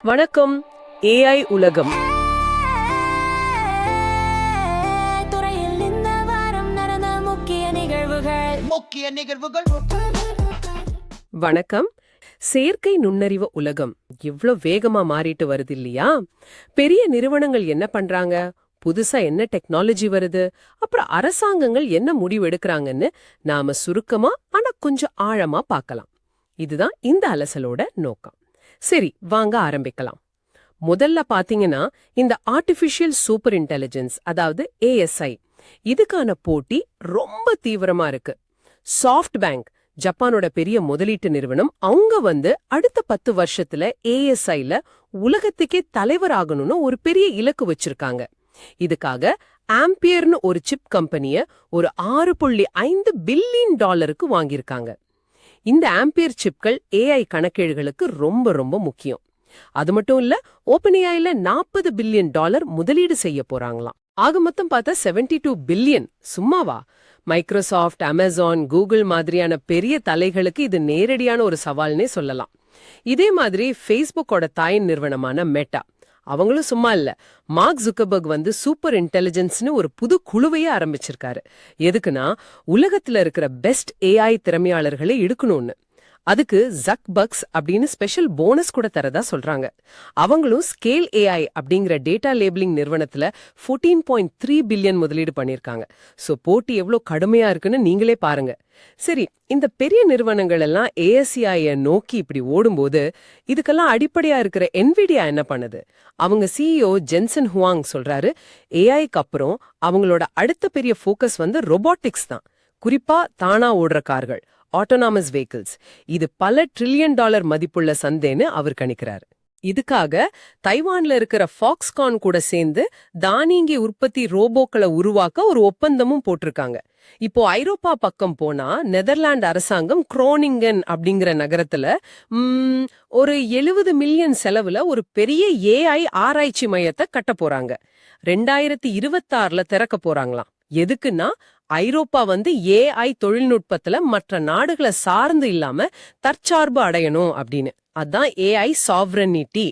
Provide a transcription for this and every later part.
வணக்கம். ஏஐ உலகம். துறையில் இந்த வாரம் நடந்த முக்கிய நிகழ்வுகள். வணக்கம். செயற்கை நுண்ணறிவு உலகம் இவ்ளோ வேகமா மாறிட்டு வருது இல்லையா? பெரிய நிறுவனங்கள் என்ன பண்றாங்க, புதுசா என்ன டெக்னாலஜி வருது, அப்புறம் அரசாங்கங்கள் என்ன முடிவு எடுக்கறாங்கன்னு நாம சுருக்கமா ஆனா கொஞ்சம் ஆழமா பார்க்கலாம். இதுதான் இந்த அலசலோட நோக்கம். சரி, வாங்க ஆரம்பிக்கலாம். முதல்ல பாத்தீங்கன்னா, இந்த ஆர்டிஃபிஷியல் சூப்பர் இன்டெலிஜென்ஸ், அதாவது ஏஎஸ்ஐ, இதுக்கான போட்டி ரொம்ப தீவிரமா இருக்கு. சாஃப்ட் பேங்க், ஜப்பானோட பெரிய முதலீட்டு நிறுவனம், அவங்க அடுத்த 10 வருஷத்துல ஏஎஸ்ஐல உலகத்துக்கே தலைவராகணும்னு ஒரு பெரிய இலக்கு வச்சிருக்காங்க. இதுக்காக ஆம்பியர்னு ஒரு சிப் கம்பெனிய ஒரு $6.5 பில்லியன் வாங்கியிருக்காங்க. இந்த ஆம்பியர் சிப்கள் ஏஐ கணக்கீடுகளுக்கு ரொம்ப ரொம்ப முக்கியம். அது மட்டும் இல்ல, ஓபன்ஏஐல $40 பில்லியன் முதலீடு செய்ய போறாங்களாம். ஆக மொத்தம் பார்த்தா 72 பில்லியன். சும்மாவா? மைக்ரோசாஃப்ட், அமேசான், கூகுள் மாதிரியான பெரிய தலைகளுக்கு இது நேரடியான ஒரு சவால்னே சொல்லலாம். இதே மாதிரி ஃபேஸ்புக்கோட தாய் நிறுவனமான மெட்டா, அவங்களும் சும்மா இல்ல. மார்க் ஜுக்கர்பர்க் சூப்பர் இன்டெலிஜென்ஸ்னு ஒரு புது குழுவையே ஆரம்பிச்சிருக்காரு. எதுக்குன்னா, உலகத்துல இருக்கிற பெஸ்ட் ஏஐ திறமையாளர்களை எடுக்கணும்னு. அதுக்கு ஜக்பக்ஸ் அப்படின்னு ஸ்பெஷல் போனஸ் கூட தரதா சொல்றாங்க. அவங்களும் ஸ்கேல் ஏஐ அப்படிங்கிற டேட்டா லேபிளிங் நிறுவனத்துல 14.3 பில்லியன் முதலீடு பண்ணிருக்காங்க. சோ போட்டி எவ்வளவு கடுமையா இருக்குன்னு நீங்களே பாருங்க. சரி, இந்த பெரிய நிறுவனங்கள் எல்லாம் ஏஎஸ்சிஐ நோக்கி இப்படி ஓடும்போது இதுக்கெல்லாம் அடிப்படையா இருக்கிற என்விடியா என்ன பண்ணுது? அவங்க சிஇஓ ஜென்சன் ஹுவாங் சொல்றாரு, ஏஐக்கு அப்புறம் அவங்களோட அடுத்த பெரிய ஃபோக்கஸ் ரொபோட்டிக்ஸ் தான். குறிப்பா தானா ஓடுற கார்கள், ஆட்டோனாமஸ் வெஹிக்கிள்ஸ். இது பல $1 ட்ரில்லியன் மதிப்புள்ள சந்தைன்னு அவர் கணிக்கிறாரு. இதுக்காக தைவான்ல இருக்கிற ஃபாக்ஸ்கான் கூட சேர்ந்து தானியங்கி உற்பத்தி ரோபோக்களை உருவாக்க ஒரு ஒப்பந்தமும் போட்டிருக்காங்க. இப்போ ஐரோப்பா பக்கம் போனா நெதர்லாந்து அரசாங்கம் குரோனிங்கன் அப்படிங்கிற நகரத்துல ஒரு 70 மில்லியன் செலவுல ஒரு பெரிய ஏஐ ஆராய்ச்சி மையத்தை கட்ட போறாங்க. 2026ல திறக்க போறாங்களாம். எதுக்குன்னா, ஐரோப்பா ஏஐ தொழில்நுட்பத்துல மற்ற நாடுகளை சார்ந்து இல்லாம தற்சார்பு அடையணும் அப்படின்னு. அதான் ஏஐ சாவரனிட்டி.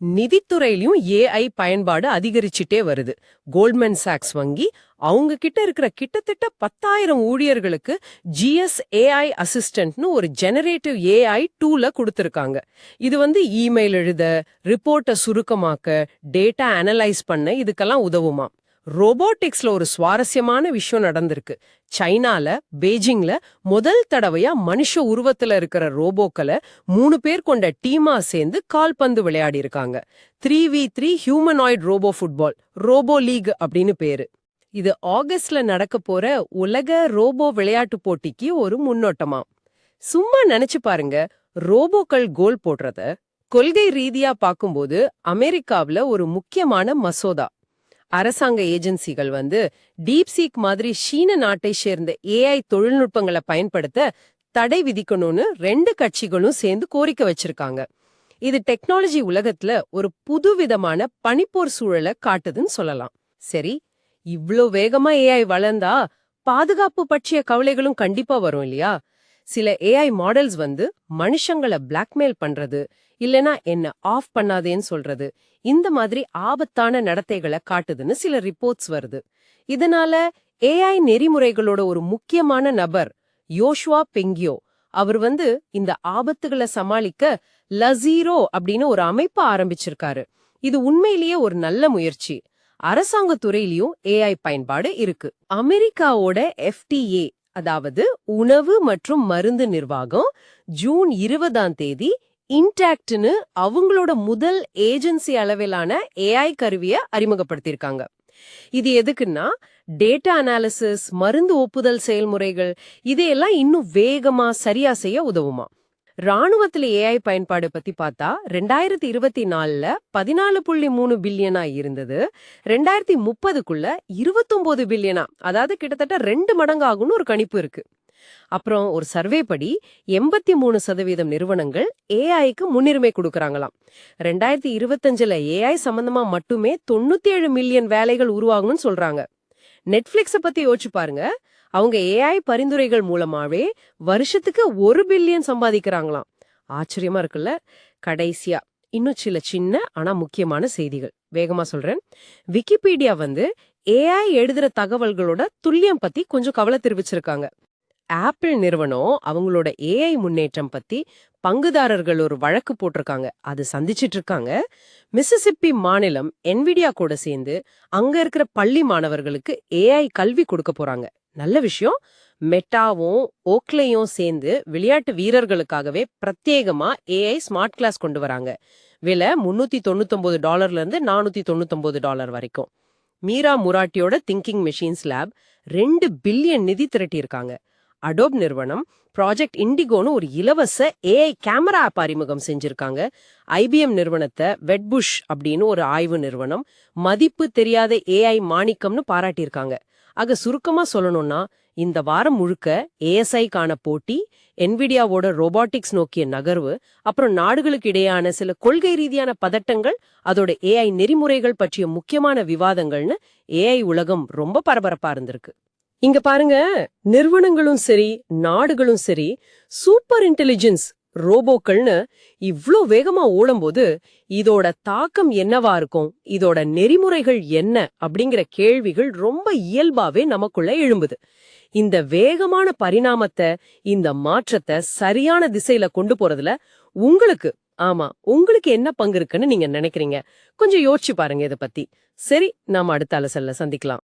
நிதித்துறையிலும் ஏஐ பயன்பாடு அதிகரிச்சுட்டே வருது. கோல்ட்மேன் சாக்ஸ் வங்கி அவங்க கிட்ட இருக்கிற கிட்டத்தட்ட 10,000 ஊழியர்களுக்கு ஜிஎஸ் ஏஐ அசிஸ்டன்ட்னு ஒரு ஜெனரேட்டிவ் ஏஐ டூல கொடுத்திருக்காங்க. இது இமெயில் எழுத, ரிப்போர்ட்டை சுருக்கமாக்க, டேட்டா அனலைஸ் பண்ண இதுக்கெல்லாம் உதவுமா. ரோபோட்டிக்ஸ்ல ஒரு சுவாரஸ்யமான விஷயம் நடந்திருக்கு. சைனால பெய்ஜிங்ல முதல் தடவையா மனுஷ உருவத்துல இருக்கிற ரோபோக்களை 3 பேர் கொண்ட டீமா சேர்ந்து கால்பந்து விளையாடி இருக்காங்க. 3v3 humanoid robot football, robot league அப்படின்னு பேரு. இது ஆகஸ்ட்ல நடக்க போற உலக ரோபோ விளையாட்டு போட்டிக்கு ஒரு முன்னோட்டமா. சும்மா நினைச்சு பாருங்க, ரோபோக்கள் கோல் போடுறத. கொள்கை ரீதியா பார்க்கும்போது அமெரிக்காவுல ஒரு முக்கியமான மசோதா. அரசாங்க ஏஜென்சிகள் டீப்சீக் மாதிரி சீன நாட்டை சேர்ந்த ஏஐ தொழில்நுட்பங்களை பயன்படுத்த தடை விதிக்கணும்னு 2 கட்சிகளும் சேர்ந்து கோரிக்கை வச்சிருக்காங்க. இது டெக்னாலஜி உலகத்துல ஒரு புதுவிதமான பனிப்போர் சூழலை காட்டுதுன்னு சொல்லலாம். சரி, இவ்ளோ வேகமா ஏஐ வளர்ந்தா பாதுகாப்பு பற்றிய கவலைகளும் கண்டிப்பா வரும் இல்லையா? சில ஏஐ மாடல்ஸ் மனுஷங்களை பிளாக்மெயில் பண்றது, இல்லனா என்ன ஆஃப் பண்ணாதேன்னு சொல்றது, இந்த மாதிரி ஆபத்தான நடத்தைகளை காட்டுதுன்னு சில ரிப்போர்ட்ஸ் வருது. இதனால ஏஐ நெறிமுறைகளோட ஒரு முக்கியமான நபர் யோஷுவா பெங்கியோ, அவர் இந்த ஆபத்துகளை சமாளிக்க லசீரோ அப்படின்னு ஒரு அமைப்பை ஆரம்பிச்சிருக்காரு. இது உண்மையிலேயே ஒரு நல்ல முயற்சி. அரசாங்க துறையிலயும் ஏஐ பயன்பாடு இருக்கு. அமெரிக்காவோட FDA, அதாவது உணவு மற்றும் மருந்து நிர்வாகம், ஜூன் 20 இன்டாக்ட்னு அவங்களோட முதல் ஏஜென்சி அளவிலான ஏஐ கருவியை அறிமுகப்படுத்தியிருக்காங்க. இது எதுக்குன்னா, டேட்டா அனாலிசிஸ், மருந்து ஒப்புதல் செயல்முறைகள் இதையெல்லாம் இன்னும் வேகமா சரியா செய்ய உதவுமா. ராணுவத்துல ஏஐ பயன்பாடு பத்தி பார்த்தா 2024ல 14.3 பில்லியனா இருந்தது. 2030க்குள்ள 29 பில்லியனா, அதாவது கிட்டத்தட்ட 2 மடங்கு ஆகும்னு ஒரு கணிப்பு இருக்கு. அப்புறம் ஒரு சர்வே படி 83% நிறுவனங்கள் ஏஐக்கு முன்னுரிமை கொடுக்கறாங்களாம். 2025ல ஏஐ சம்பந்தமா மட்டுமே 97 மில்லியன் வேலைகள் உருவாகணும்னு சொல்றாங்க. நெட்ஃபிளிக்ஸ பத்தி யோசிச்சு பாருங்க. அவங்க ஏஐ பரிந்துரைகள் மூலமாவே வருஷத்துக்கு 1 பில்லியன் சம்பாதிக்கிறாங்களாம். ஆச்சரியமா இருக்குல்ல? கடைசியா இன்னும் சில சின்ன ஆனா முக்கியமான செய்திகள் வேகமா சொல்றேன். விக்கிபீடியா ஏஐ எழுதுற தகவல்களோட துல்லியம் பத்தி கொஞ்சம் கவலை தெரிவிச்சிருக்காங்க. ஆப்பிள் நிறுவனம் அவங்களோட ஏஐ முன்னேற்றம் பத்தி பங்குதாரர்கள் ஒரு வழக்கு போட்டிருக்காங்க, அது சந்திச்சிட்டு இருக்காங்க. மிசிசிப்பி மாநிலம் என்விடியா கூட சேர்ந்து அங்க இருக்கிற பள்ளி மாணவர்களுக்கு ஏஐ கல்வி கொடுக்க போறாங்க. நல்ல விஷயம். மெட்டாவும் ஓக்லேயும் சேர்ந்து விளையாட்டு வீரர்களுக்காகவே பிரத்யேகமா ஏஐ ஸ்மார்ட் கிளாஸ் கொண்டு வராங்க. விலை $399 இருந்து $499 வரைக்கும். மீரா முராட்டியோட திங்கிங் மெஷின்ஸ் லேப் 2 பில்லியன் நிதி திரட்டி இருக்காங்க. அடோப் நிறுவனம் ப்ராஜெக்ட் இண்டிகோன்னு ஒரு இலவச ஏஐ கேமரா ஆப் அறிமுகம் செஞ்சிருக்காங்க. ஐபிஎம் நிறுவனத்தை வெட்புஷ் அப்படின்னு ஒரு ஆய்வு நிறுவனம் மதிப்பு தெரியாத ஏஐ மாணிக்கம்னு பாராட்டியிருக்காங்க. ஆக சுருக்கமா சொல்லணும்னா, இந்த வாரம் முழுக்க ஏஎஸ்ஐக்கான போட்டி, என்விடியாவோட ரோபாட்டிக்ஸ் நோக்கிய நகர்வு, அப்புறம் நாடுகளுக்கு இடையான சில கொள்கை ரீதியான பதட்டங்கள், அதோட ஏஐ நெறிமுறைகள் பற்றிய முக்கியமான விவாதங்கள்னு ஏஐ உலகம் ரொம்ப பரபரப்பா இருந்திருக்கு. இங்க பாருங்க, நிறுவனங்களும் சரி நாடுகளும் சரி சூப்பர் இன்டெலிஜென்ஸ் ரோபோக்கள்னு இவ்ளோ வேகமா ஓடும்போது இதோட தாக்கம் என்னவா இருக்கும், இதோட நெறிமுறைகள் என்ன அப்படிங்கிற கேள்விகள் ரொம்ப இயல்பாவே நமக்குள்ள எழும்புது. இந்த வேகமான பரிணாமத்தை, இந்த மாற்றத்தை சரியான திசையில கொண்டு போறதுல உங்களுக்கு என்ன பங்கு இருக்குன்னு நீங்க நினைக்கிறீங்க? கொஞ்சம் யோசிச்சு பாருங்க இத பத்தி. சரி, நாம அடுத்த அலசல்ல சந்திக்கலாம்.